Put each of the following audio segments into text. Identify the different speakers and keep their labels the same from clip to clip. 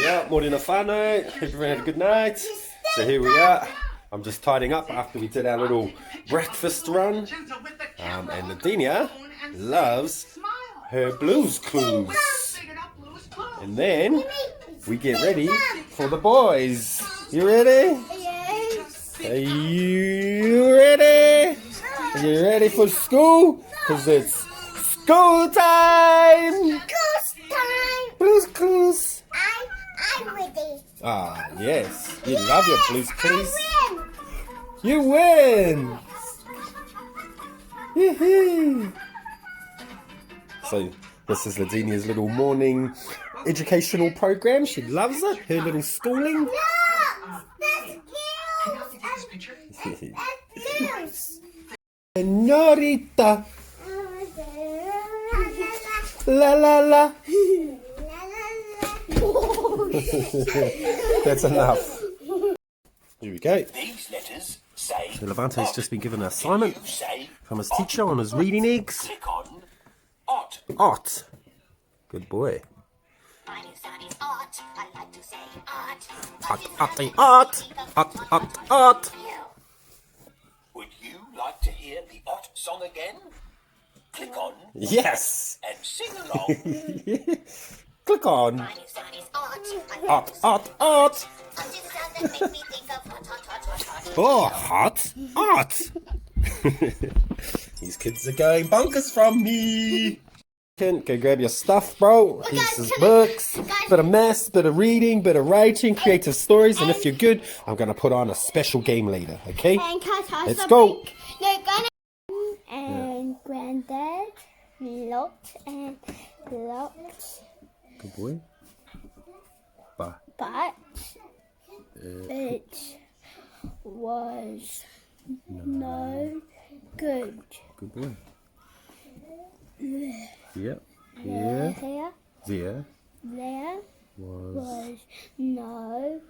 Speaker 1: Yeah, morning whānau. Hope everyone had a good night. So here we are. I'm just tidying up after we did our little breakfast run. And Nadinia loves her Blues Clues. And then we get ready for the boys. You ready?
Speaker 2: Yes.
Speaker 1: Are you ready? Are you ready for school? Because it's school time! Blues Clues!
Speaker 2: I'm ready.
Speaker 1: Ah, yes. You love your Blues Clues.
Speaker 2: I win.
Speaker 1: You win! Yee-hee. So, this is Ladinia's little morning educational program. She loves it. Her little schooling.
Speaker 2: No, that's girls. That's
Speaker 1: Senorita. La la la. That's enough. Here we go.
Speaker 3: These letters say.
Speaker 1: So Levante's just been given an assignment
Speaker 3: Say
Speaker 1: from his teacher on his reading eggs.
Speaker 3: click on ot.
Speaker 1: Ot. Good boy.
Speaker 2: My new son is Ot. I like to say Ot.
Speaker 1: Ot.
Speaker 3: Would you like to hear the ot song again? Click on
Speaker 1: Yes.
Speaker 3: and sing along.
Speaker 1: Click on.
Speaker 2: My new son is Ot.
Speaker 1: Ot.
Speaker 2: Ot is the sound that makes me think of hot.
Speaker 1: Oh, hot. Ot. These kids are going bonkers from me. Go grab your stuff, bro. Here's his books. Bit of maths, bit of reading, bit of writing, creative stories, and if you're good, I'm gonna put on a special game later. Okay? Let's go.
Speaker 2: And Granddad looked and looked,
Speaker 1: Good boy. Ba.
Speaker 2: but it was no good.
Speaker 1: Good boy. Yep. Yeah. There
Speaker 2: There
Speaker 1: was.
Speaker 2: was no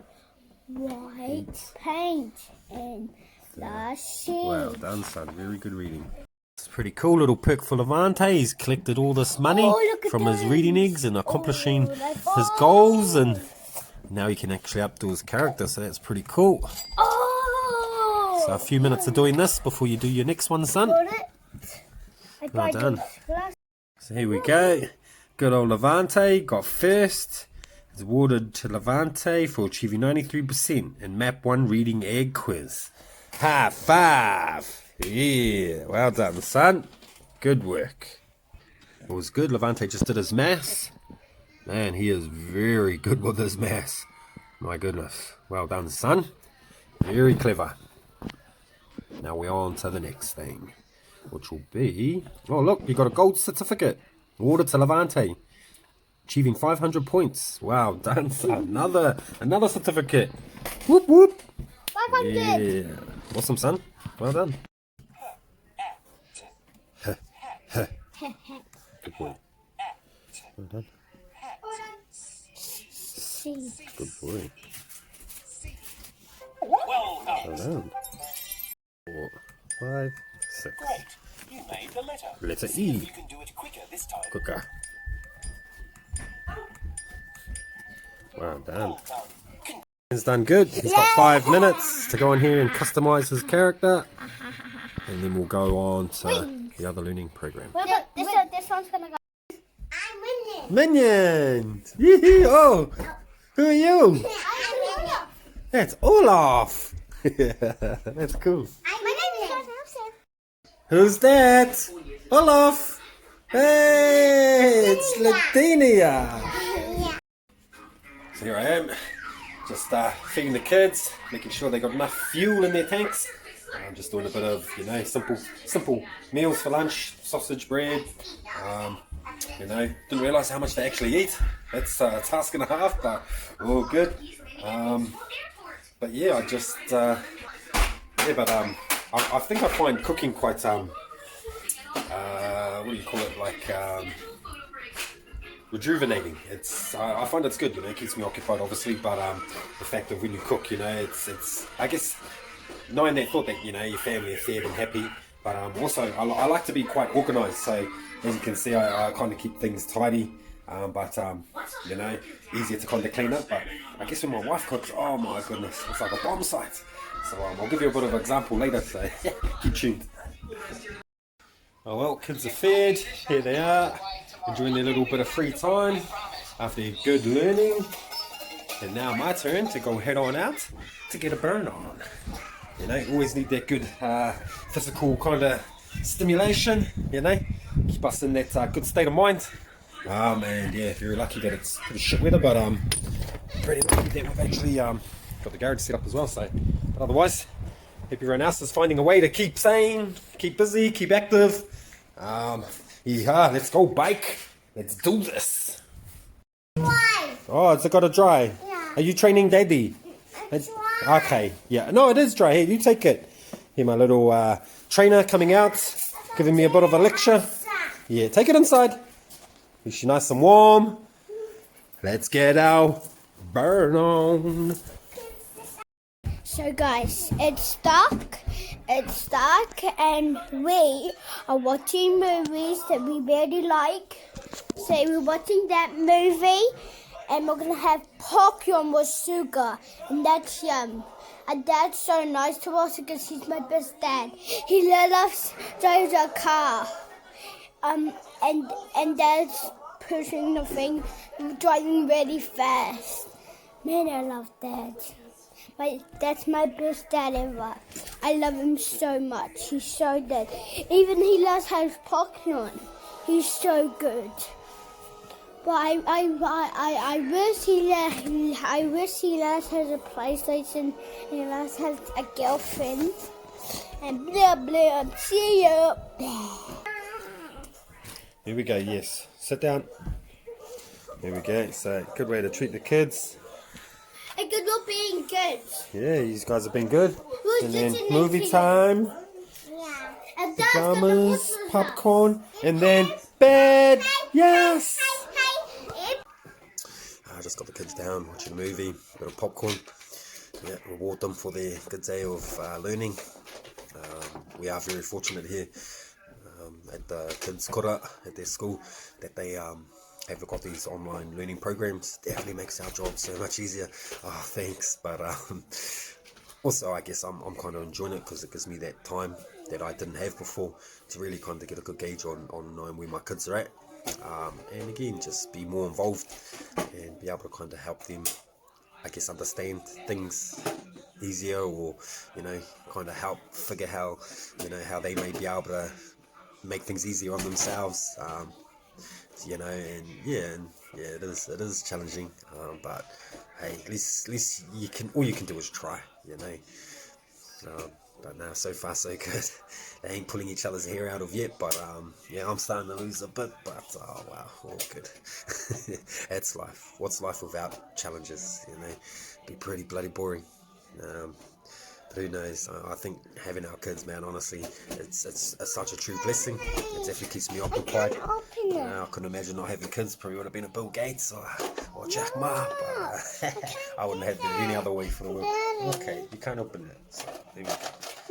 Speaker 2: white paint in the sheet.
Speaker 1: Well done, son. Very good reading. It's a pretty cool little perk for Levante. He's collected all this money
Speaker 2: look at
Speaker 1: from his
Speaker 2: those.
Speaker 1: reading eggs and accomplishing
Speaker 2: they're
Speaker 1: his goals, and now he can actually updo his character, so that's pretty cool.
Speaker 2: Oh!
Speaker 1: So a few minutes of doing this before you do your next one, son.
Speaker 2: Got it. I
Speaker 1: Well
Speaker 2: got
Speaker 1: done.
Speaker 2: this glass.
Speaker 1: So here we go. Good old Levante got first. It's awarded to Levante for achieving 93% in Map 1 Reading Egg Quiz. High five! Yeah, well done, son. Good work. It was good. Levante just did his maths. Man, he is very good with his maths. My goodness. Well done, son. Very clever. Now we're on to the next thing, which will be... Oh, look, you got a gold certificate. Awarded to Levante. Achieving 500 points. Wow, done, son. Another certificate. Whoop, whoop.
Speaker 2: 500.
Speaker 1: Yeah. Awesome, son. Well done. Good boy. Well done.
Speaker 2: C.
Speaker 1: Good boy.
Speaker 3: Well done.
Speaker 1: Well done. 4, 5, 6.
Speaker 3: Great. You made the letter.
Speaker 1: Letter
Speaker 3: See
Speaker 1: E.
Speaker 3: if you can do it quicker this time.
Speaker 1: Quicker. Well done.
Speaker 3: Well done.
Speaker 1: He's done good. He's got 5 minutes to go in here and customize his character. And then we'll go on to the other learning program.
Speaker 2: This one's gonna go. I'm winning.
Speaker 1: Minions! Yee-hee! Oh! Who are you?
Speaker 2: I'm winning.
Speaker 1: That's Olaf! That's cool.
Speaker 2: My name is
Speaker 1: Who's that? Olaf! Hey! It's Ladinia! So here I am, just feeding the kids, making sure they got enough fuel in their tanks. I'm just doing a bit of, simple meals for lunch, sausage, bread. Didn't realise how much they actually eat. That's a task and a half, but all good. But yeah, I just, I think I find cooking quite, what do you call it, rejuvenating. I find it's good, it keeps me occupied obviously, but the fact that when you cook, it's I guess knowing that thought that your family are fed and happy, but also I like to be quite organised. So as you can see, I kind of keep things tidy. But you know, easier to kind of clean up. But I guess when my wife cooks, oh my goodness, it's like a bomb site. So I'll give you a bit of an example later, so keep tuned. Oh well, kids are fed, here they are, enjoying their little bit of free time after good learning. And now my turn to go head on out to get a burn on. You know, always need that good physical kind of stimulation, you know, keep us in that good state of mind. Oh man, yeah, very lucky that it's pretty shit weather, but pretty lucky that we've actually got the garage set up as well. So, but otherwise, hope everyone else is finding a way to keep sane, keep busy, keep active. Yeah, let's go bike. Let's do this.
Speaker 2: Why?
Speaker 1: Oh, it's got to dry.
Speaker 2: Yeah.
Speaker 1: Are you training Daddy?
Speaker 2: It's dry.
Speaker 1: Okay, yeah. No, it is dry. Here, you take it. Here, my little trainer coming out, giving me a bit of a lecture. Yeah, take it inside. She's nice and warm. Let's get our burn on.
Speaker 4: So guys, it's dark, and we are watching movies that we really like. So we're watching that movie, and we're gonna have popcorn with sugar, and that's yum. And Dad's so nice to us because he's my best dad. He let us drive the car, and Dad's pushing the thing, driving really fast. Man, I love Dad. That's my best dad ever. I love him so much. He's so good. Even he loves his popcorn. He's so good. But I wish he loves has a PlayStation. He loves has a girlfriend. And blah blah. See you.
Speaker 1: Here we go. Yes, sit down. Here we go. So good way to treat the kids.
Speaker 4: And good for being good.
Speaker 1: Yeah, you guys have been good.
Speaker 4: Who's
Speaker 1: And then
Speaker 4: sitting
Speaker 1: movie
Speaker 4: next to
Speaker 1: time,
Speaker 4: Yeah. And Dad's gonna
Speaker 1: pajamas,
Speaker 4: put
Speaker 1: popcorn, and then bed. Yes. I just got the kids down watching a movie, bit of popcorn. Yeah, reward them for their good day of learning. We are very fortunate here at the kids' kora at their school that they have got these online learning programs. Definitely makes our job so much easier. Oh, thanks. But also, I guess I'm kind of enjoying it because it gives me that time that I didn't have before to really kind of get a good gauge on knowing where my kids are at. And again, just be more involved and be able to kind of help them, I guess, understand things easier, or you know, kind of help figure how, you know, how they may be able to make things easier on themselves. You know, and yeah, it is challenging, but hey, at least you can, all you can do is try, you know. But now, so far so good. They ain't pulling each other's hair out of yet, but yeah, I'm starting to lose a bit, but oh wow, all good. That's life. What's life without challenges? You know, be pretty bloody boring. But who knows? I think having our kids, man, honestly, it's such a true blessing. It definitely keeps me occupied. I couldn't imagine not having kids. Probably would have been a Bill Gates or Jack Ma, but I wouldn't have been any other way for the world. Okay, you can't open it. So, there we go.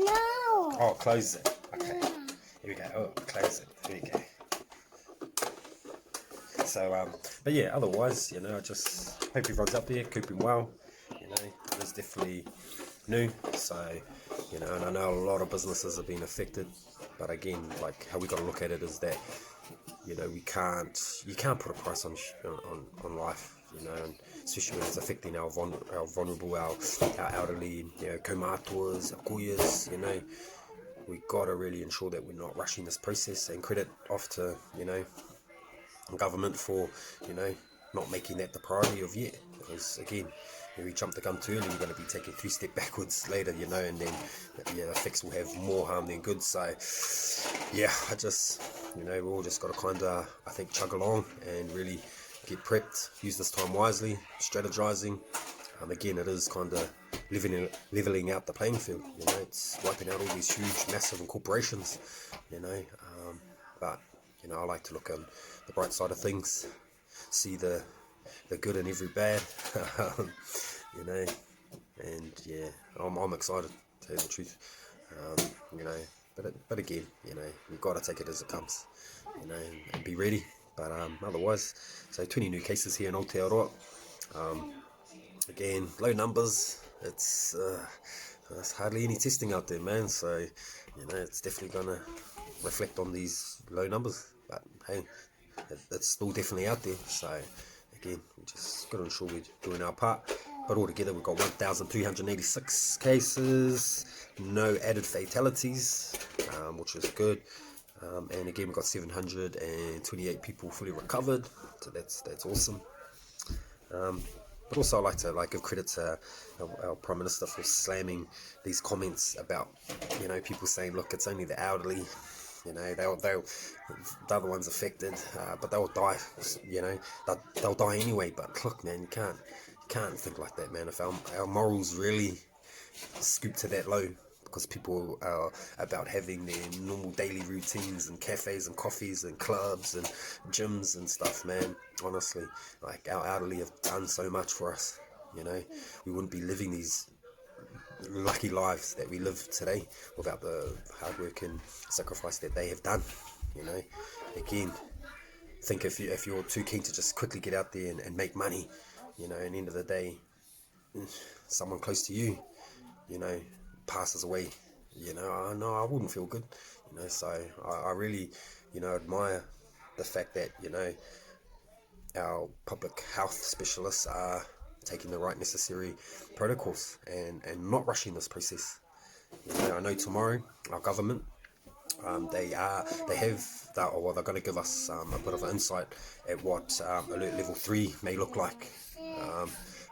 Speaker 4: No.
Speaker 1: Oh, close it. Okay, here we go. Oh, close it. There we go. So, but yeah, otherwise, you know, I just hope everyone's up there, keeping well. You know, it's definitely new, so you know, and I know a lot of businesses have been affected, but again, like how we got to look at it is that, you know, you can't put a price on life, you know, and especially when it's affecting our vulnerable, our elderly, you know, kaumātuas, our kuyas, you know, we got to really ensure that we're not rushing this process, and credit off to, you know, government for, you know, not making that the priority of yet, because again, if we jump the gun too early, we're going to be taking 3 steps backwards later, you know, and then yeah, the effects will have more harm than good. So yeah, I just, you know, we all just got to kind of, I think, chug along and really get prepped, use this time wisely, strategizing. Again, it is kind of leveling out the playing field, you know, it's wiping out all these huge, massive corporations, you know, but you know, I like to look on the bright side of things, see the good in every bad, you know, and yeah, I'm excited, to tell you the truth, you know, but again, you know, we've got to take it as it comes, you know, and be ready But otherwise, so 20 new cases here in Aotearoa. Again, low numbers. There's hardly any testing out there, man. So, it's definitely gonna reflect on these low numbers. But hey, it's still definitely out there. So, again, we just got to ensure we're doing our part. But altogether, we've got 1,386 cases, no added fatalities, which is good. And again, we've got 728 people fully recovered. So that's awesome. But also, I'd like to give credit to our Prime Minister for slamming these comments about people saying, look, it's only the elderly, they're the ones affected, but they'll die, they'll die anyway. But look, man, you can't think like that, man. If our morals really scoop to that low, because people are about having their normal daily routines and cafes and coffees and clubs and gyms and stuff, man. Honestly, like, our elderly have done so much for us. We wouldn't be living these lucky lives that we live today without the hard work and sacrifice that they have done. Again, think if you're too keen to just quickly get out there and make money, at the end of the day, someone close to you, passes away, I wouldn't feel good, so I really, admire the fact that, our public health specialists are taking the right necessary protocols and not rushing this process. I know tomorrow our government, they're going to give us a bit of an insight at what alert level 3 may look like.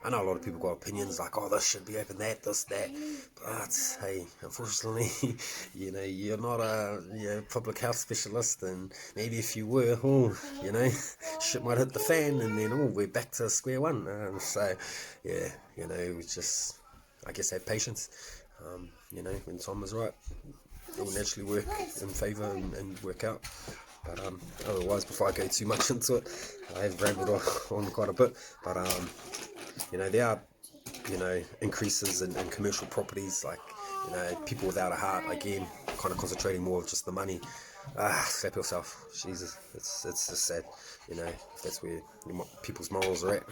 Speaker 1: I know a lot of people got opinions like, oh, this should be open, this, that. But hey, unfortunately, you're not a public health specialist, and maybe if you were, shit might hit the fan, and then we're back to square one. So yeah, we just, I guess, have patience. When time is right, it will naturally work in favour and work out. But otherwise, before I go too much into it, I have rambled on quite a bit. But there are increases in commercial properties, like people without a heart, again, kind of concentrating more of just the money. Slap yourself, Jesus. It's just sad, if that's where people's morals are at.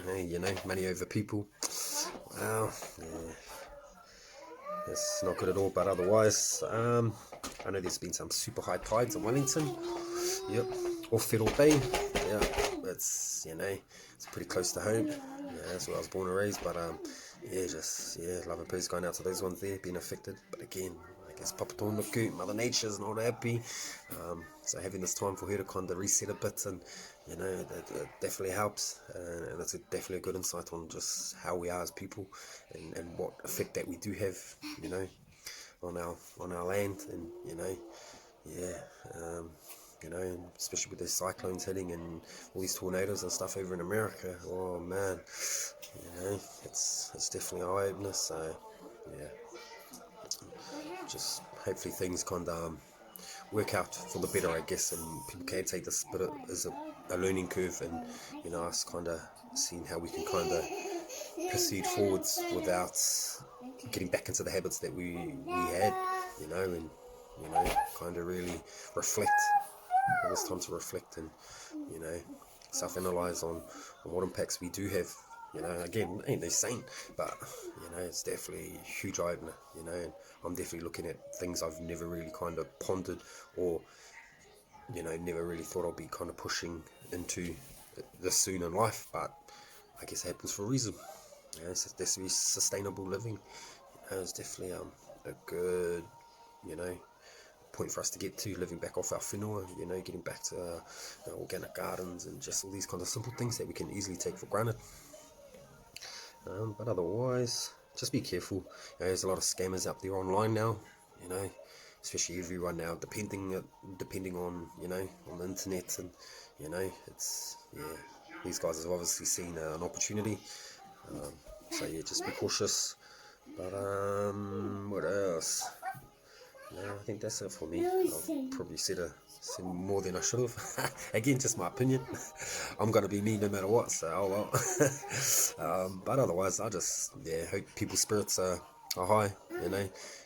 Speaker 1: Money over people. Well, yeah, it's not good at all. But otherwise, I know there's been some super high tides in Wellington. Yep, or Fiddle Bay. Yeah, it's pretty close to home. That's where I was born and raised. But love and peace going out to those ones there being affected. But again, I guess Papatōnuku, Mother Nature's not happy. So having this time for her to kind of reset a bit, and it definitely helps. And it's definitely a good insight on just how we are as people, and what effect that we do have, on our land, and especially with the cyclones hitting and all these tornadoes and stuff over in America. Oh man, it's definitely eye-opener. So just hopefully things kind of work out for the better, I guess, and people can take this bit as a learning curve, and us kind of seeing how we can kind of proceed forwards without getting back into the habits that we had, and kind of really reflect. It's time to reflect and self-analyze on what impacts we do have. Again, ain't no saint, but it's definitely a huge eye-opener. And I'm definitely looking at things I've never really kind of pondered, or never really thought I'd be kind of pushing into this soon in life. But I guess it happens for a reason. It's definitely sustainable living. It's definitely a good point for us to get to, living back off our whenua, getting back to organic gardens and just all these kind of simple things that we can easily take for granted. But otherwise, just be careful. There's a lot of scammers out there online now, especially everyone now depending on on the internet, and these guys have obviously seen an opportunity. So just be cautious. But what else? I think that's it for me. I've probably said more than I should have. Again, just my opinion. I'm going to be me no matter what, so oh well. But otherwise, I just hope people's spirits are high,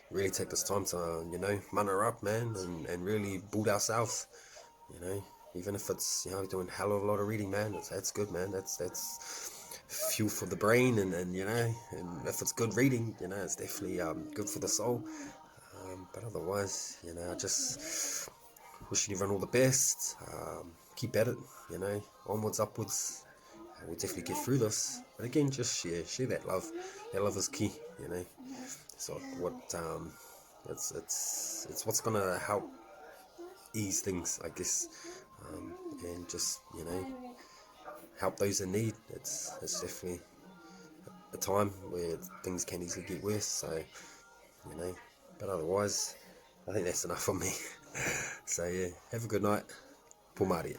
Speaker 1: really take this time to, mana up, man, and really build ourselves, even if it's, you know, doing a hell of a lot of reading, man, that's good, man. That's fuel for the brain, and you know, and if it's good reading, you know, it's definitely good for the soul. But otherwise, you know, I just wishing everyone all the best. Keep at it, you know, onwards, upwards. We'll definitely get through this. But again, just share that love. That love is key, you know. So what it's what's gonna help ease things, I guess, and just, you know, help those in need. It's definitely a time where things can easily get worse. So, you know, but otherwise, I think that's enough for me. So yeah, have a good night. Pomari.